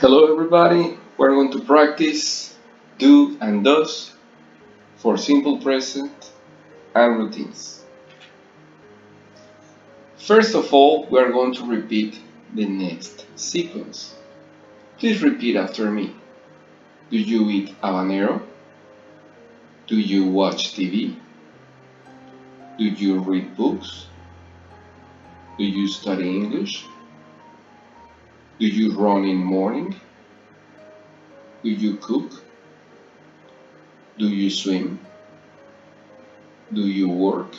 Hello everybody, we're going to practice do and does for simple present and routines. First of all, we are going to repeat the next sequence. Please repeat after me. Do you eat habanero? Do you watch TV? Do you read books? Do you study English? Do you run in the morning? Do you cook? Do you swim? Do you work?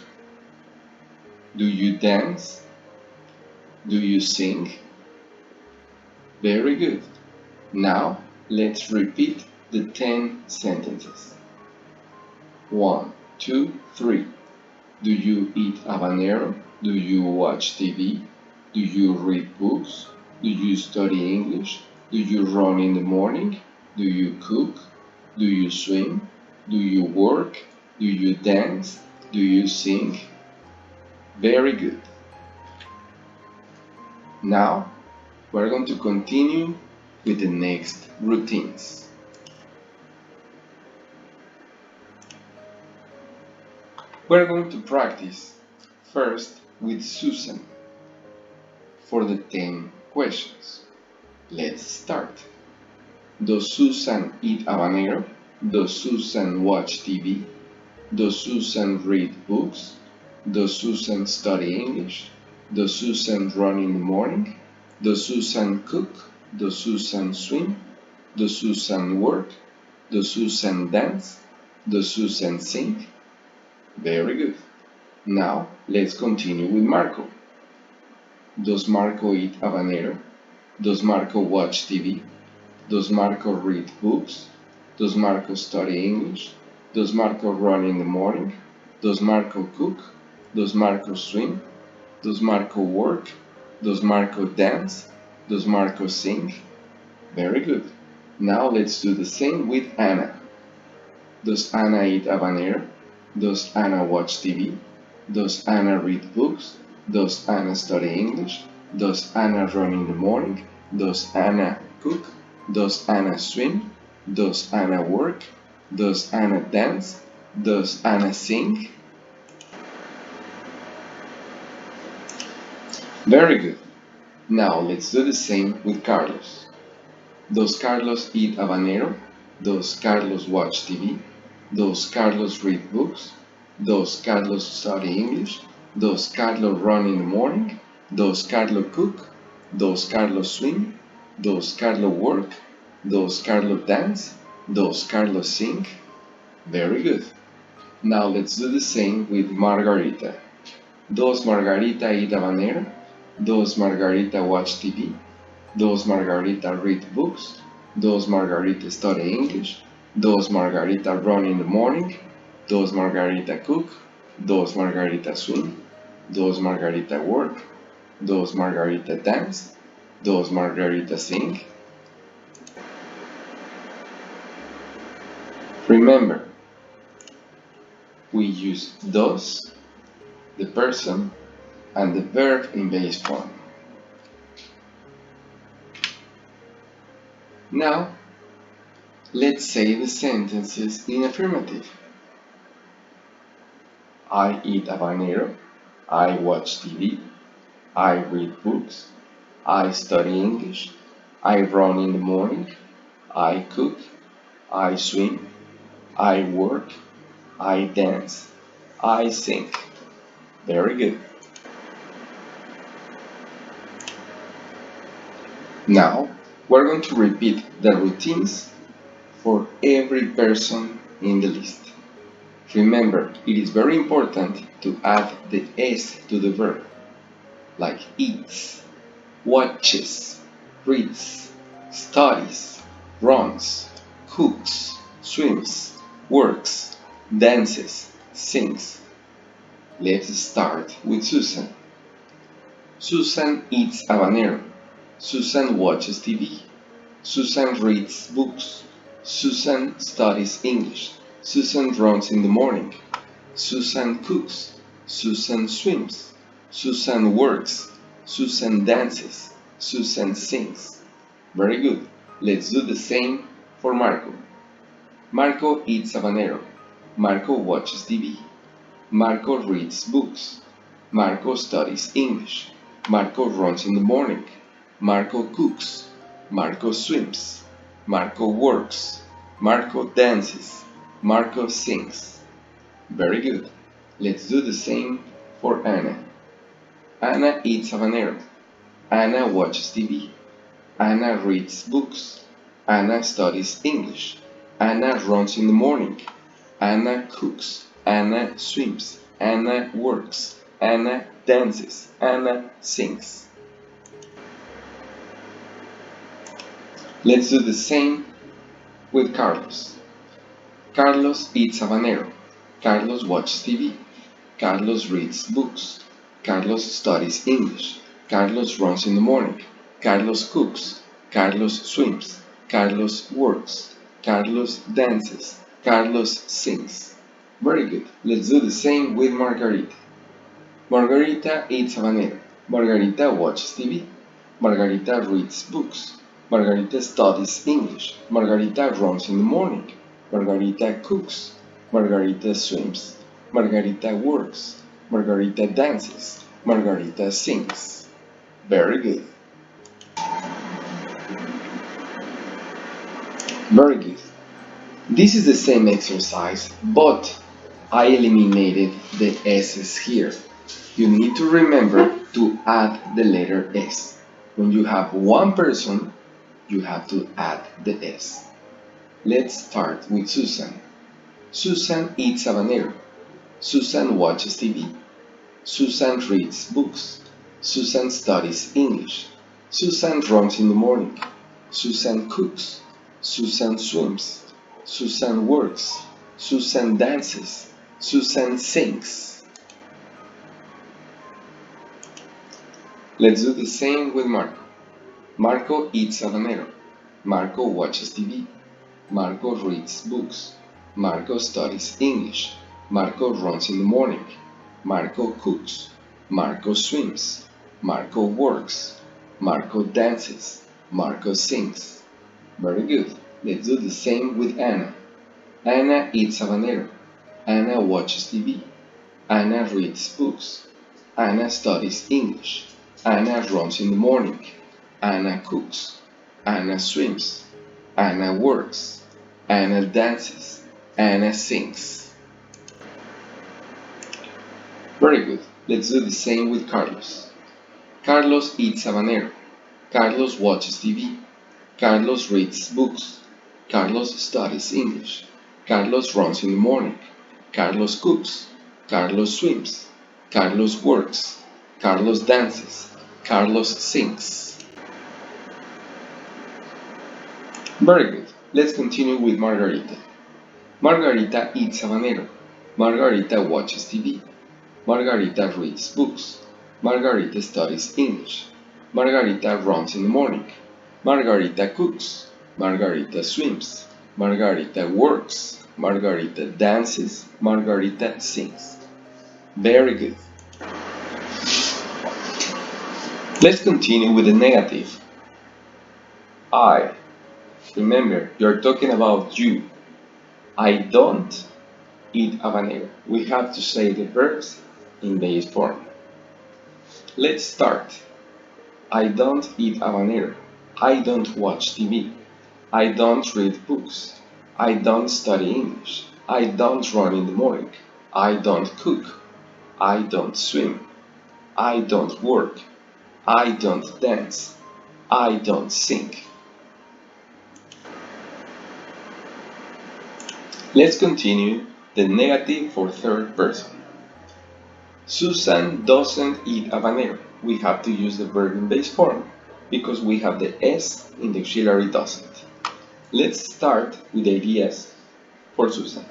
Do you dance? Do you sing? Very good. Now let's repeat the 10 sentences. 1, 2, 3. Do you eat habanero? Do you watch TV? Do you read books? Do you study English? Do you run in the morning? Do you cook? Do you swim? Do you work? Do you dance? Do you sing? Very good. Now we're going to continue with the next routines. We're going to practice first with Susan for the 10 questions. Let's start. Does Susan eat habanero? Does Susan watch TV? Does Susan read books? Does Susan study English? Does Susan run in the morning? Does Susan cook? Does Susan swim? Does Susan work? Does Susan dance? Does Susan sing? Very good. Now let's continue with Marco. Does Marco eat habanero? Does Marco watch TV? Does Marco read books? Does Marco study English? Does Marco run in the morning? Does Marco cook? Does Marco swim? Does Marco work? Does Marco dance? Does Marco sing? Very good. Now let's do the same with Anna. Does Anna eat habanero? Does Anna watch TV? Does Anna read books? Does Anna study English? Does Anna run in the morning? Does Anna cook? Does Anna swim? Does Anna work? Does Anna dance? Does Anna sing? Very good. Now let's do the same with Carlos. Does Carlos eat habanero? Does Carlos watch TV? Does Carlos read books? Does Carlos study English? Does Carlos run in the morning? Does Carlos cook? Does Carlos swim? Does Carlos work? Does Carlos dance? Does Carlos sing? Very good. Now let's do the same with Margarita. Does Margarita eat habanero? Does Margarita watch TV? Does Margarita read books? Does Margarita study English? Does Margarita run in the morning? Does Margarita cook? Does Margarita swim? Does Margarita work? Does Margarita dance? Does Margarita sing? Remember, we use does, the person, and the verb in base form. Now, let's say the sentences in affirmative. I eat habanero. I watch TV. I read books. I study English. I run in the morning. I cook. I swim. I work. I dance. I sing. Very good. Now, we're going to repeat the routines for every person in the list. Remember, it is very important to add the S to the verb, like eats, watches, reads, studies, runs, cooks, swims, works, dances, sings. Let's start with Susan. Susan eats habanero. Susan watches TV. Susan reads books. Susan studies English. Susan runs in the morning. Susan cooks. Susan swims. Susan works. Susan dances. Susan sings. Very good. Let's do the same for Marco. Marco eats habanero. Marco watches TV. Marco reads books. Marco studies English. Marco runs in the morning. Marco cooks. Marco swims. Marco works. Marco dances. Marco sings. Very good. Let's do the same for Anna. Anna eats habanero. Anna watches TV. Anna reads books. Anna studies English. Anna runs in the morning. Anna cooks. Anna swims. Anna works. Anna dances. Anna sings. Let's do the same with Carlos. Carlos eats habanero. Carlos watches TV. Carlos reads books. Carlos studies English. Carlos runs in the morning. Carlos cooks. Carlos swims. Carlos works. Carlos dances. Carlos sings. Very good. Let's do the same with Margarita. Margarita eats habanero. Margarita watches TV. Margarita reads books. Margarita studies English. Margarita runs in the morning. Margarita cooks. Margarita swims. Margarita works. Margarita dances. Margarita sings. Very good. Very good. This is the same exercise, but I eliminated the S's here. You need to remember to add the letter S. When you have one person, you have to add the S. Let's start with Susan. Susan eats habanero. Susan watches TV. Susan reads books. Susan studies English. Susan runs in the morning. Susan cooks. Susan swims. Susan works. Susan dances. Susan sings. Let's do the same with Marco. Marco eats habanero. Marco watches TV. Marco reads books. Marco studies English. Marco runs in the morning. Marco cooks. Marco swims. Marco works. Marco dances. Marco sings. Very good. Let's do the same with Anna. Anna eats habanero. Anna watches TV. Anna reads books. Anna studies English. Anna runs in the morning. Anna cooks. Anna swims. Anna works. Anna dances. Anna sings. Very good. Let's do the same with Carlos. Carlos eats habanero. Carlos watches TV. Carlos reads books. Carlos studies English. Carlos runs in the morning. Carlos cooks. Carlos swims. Carlos works. Carlos dances. Carlos sings. Very good. Let's continue with Margarita. Margarita eats habanero. Margarita watches TV. Margarita reads books. Margarita studies English. Margarita runs in the morning. Margarita cooks. Margarita swims. Margarita works. Margarita dances. Margarita sings. Very good. Let's continue with the negative. I. Remember, you're talking about you. I don't eat habanero. We have to say the verbs in base form. Let's start. I don't eat habanero. I don't watch TV. I don't read books. I don't study English. I don't run in the morning. I don't cook. I don't swim. I don't work. I don't dance. I don't sing. Let's continue the negative for third person. Susan doesn't eat habanero. We have to use the verb in base form because we have the S in the auxiliary doesn't. Let's start with the ideas for Susan.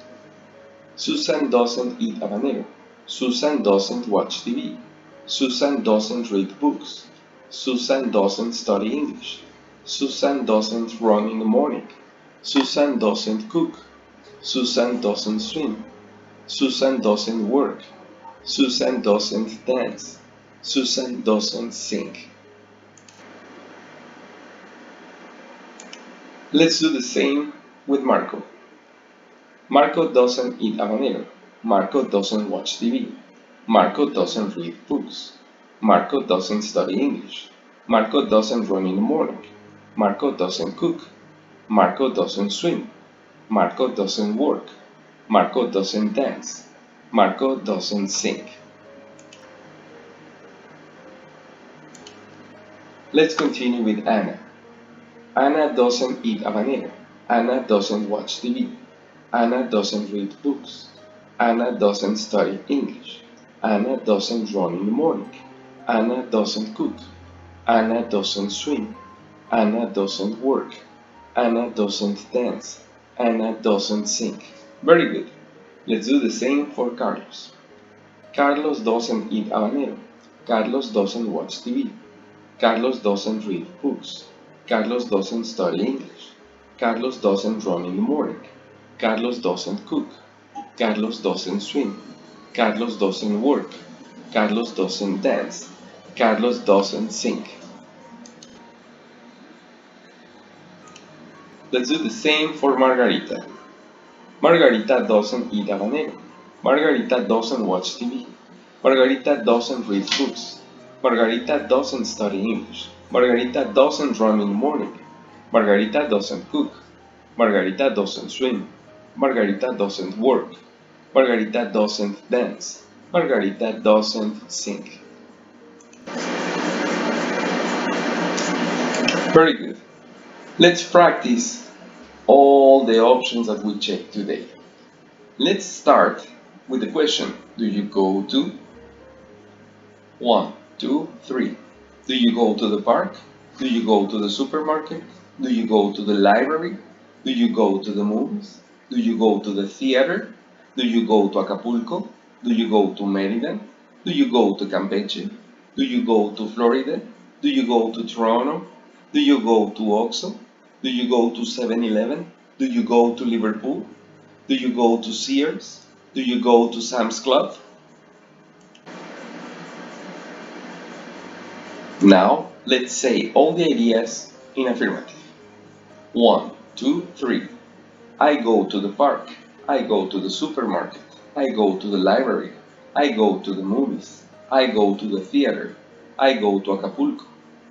Susan doesn't eat habanero. Susan doesn't watch TV. Susan doesn't read books. Susan doesn't study English. Susan doesn't run in the morning. Susan doesn't cook. Susan doesn't swim. Susan doesn't work. Susan doesn't dance. Susan doesn't sing. Let's do the same with Marco. Marco doesn't eat habanero. Marco doesn't watch TV. Marco doesn't read books. Marco doesn't study English. Marco doesn't run in the morning. Marco doesn't cook. Marco doesn't swim. Marco doesn't work. Marco doesn't dance. Marco doesn't sing. Let's continue with Anna. Anna doesn't eat habanero. Anna doesn't watch TV. Anna doesn't read books. Anna doesn't study English. Anna doesn't run in the morning. Anna doesn't cook. Anna doesn't swim. Anna doesn't work. Anna doesn't dance. Anna doesn't sing. Very good. Let's do the same for Carlos. Carlos doesn't eat habanero. Carlos doesn't watch TV. Carlos doesn't read books. Carlos doesn't study English. Carlos doesn't run in the morning. Carlos doesn't cook. Carlos doesn't swim. Carlos doesn't work. Carlos doesn't dance. Carlos doesn't sing. Let's do the same for Margarita. Margarita doesn't eat habanero. Margarita doesn't watch TV. Margarita doesn't read books. Margarita doesn't study English. Margarita doesn't run in the morning. Margarita doesn't cook. Margarita doesn't swim. Margarita doesn't work. Margarita doesn't dance. Margarita doesn't sing. Very good. Let's practice all the options that we checked today. Let's start with the question. Do you go to? 1, 2, 3. Do you go to the park? Do you go to the supermarket? Do you go to the library? Do you go to the movies? Do you go to the theater? Do you go to Acapulco? Do you go to Merida? Do you go to Campeche? Do you go to Florida? Do you go to Toronto? Do you go to Oxo? Do you go to 7-Eleven? Do you go to Liverpool? Do you go to Sears? Do you go to Sam's Club? Now, let's say all the ideas in affirmative. 1, 2, 3. I go to the park. I go to the supermarket. I go to the library. I go to the movies. I go to the theater. I go to Acapulco.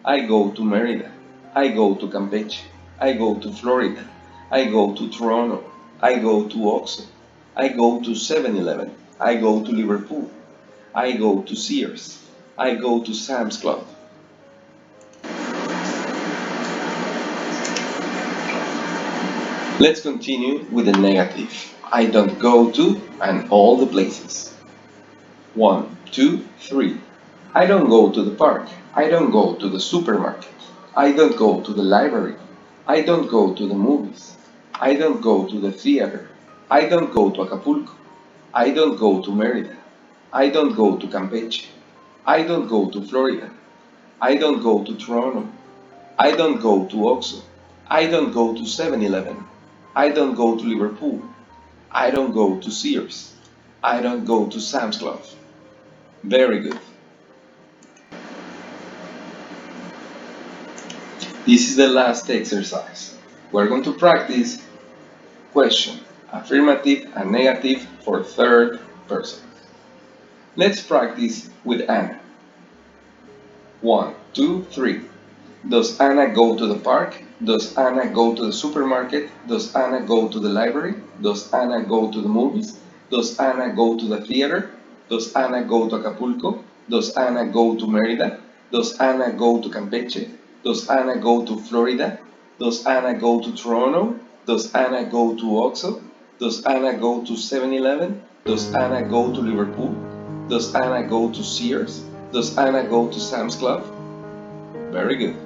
I go to Merida. I go to Campeche. I go to Florida. I go to Toronto. I go to Oxo. I go to 7-Eleven. I go to Liverpool. I go to Sears. I go to Sam's Club. Let's continue with the negative. I don't go to and all the places. 1, 2, 3. I don't go to the park. I don't go to the supermarket. I don't go to the library. I don't go to the movies. I don't go to the theater. I don't go to Acapulco. I don't go to Merida. I don't go to Campeche. I don't go to Florida. I don't go to Toronto. I don't go to Oxo. I don't go to 7-Eleven. I don't go to Liverpool. I don't go to Sears. I don't go to Sam's Club. Very good. This is the last exercise. We're going to practice question, affirmative and negative for third person. Let's practice with Anna. 1, 2, 3. Does Anna go to the park? Does Anna go to the supermarket? Does Anna go to the library? Does Anna go to the movies? Does Anna go to the theater? Does Anna go to Acapulco? Does Anna go to Merida? Does Anna go to Campeche? Does Anna go to Florida? Does Anna go to Toronto? Does Anna go to Oxo? Does Anna go to 7-Eleven? Does Anna go to Liverpool? Does Anna go to Sears? Does Anna go to Sam's Club? Very good.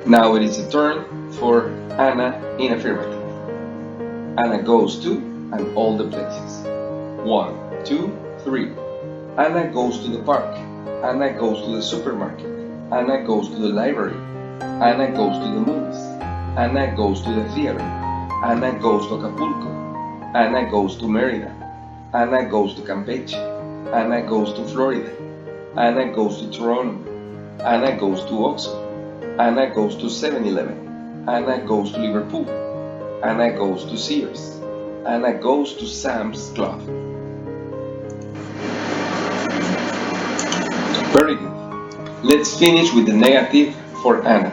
Now it is a turn for Anna in affirmative. Anna goes to and all the places. 1, 2, 3. Anna goes to the park. Anna goes to the supermarket. Anna goes to the library. Anna goes to the movies. Anna goes to the theater. Anna goes to Acapulco. Anna goes to Merida. Anna goes to Campeche. Anna goes to Florida. Anna goes to Toronto. Anna goes to Oxo. Anna goes to 7-Eleven. Anna goes to Liverpool. Anna goes to Sears. Anna goes to Sam's Club. Very good. Let's finish with the negative for Anna.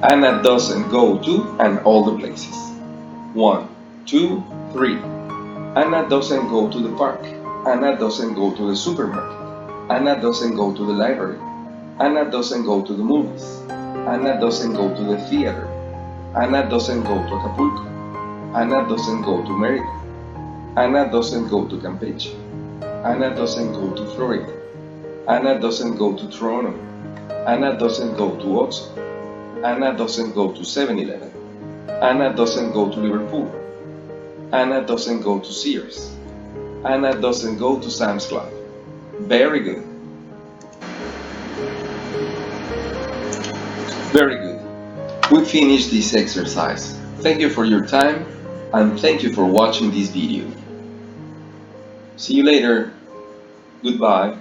Anna doesn't go to and all the places. 1, 2, 3. Anna doesn't go to the park. Anna doesn't go to the supermarket. Anna doesn't go to the library. Anna doesn't go to the movies. Anna doesn't go to the theater. Anna doesn't go to Acapulco. Anna doesn't go to Merida. Anna doesn't go to Campeche. Anna doesn't go to Florida. Anna doesn't go to Toronto. Anna doesn't go to Oxford. Anna doesn't go to 7-Eleven. Anna doesn't go to Liverpool. Anna doesn't go to Sears. Anna doesn't go to Sam's Club. Very good. Very good. We finished this exercise. Thank you for your time and thank you for watching this video. See you later. Goodbye.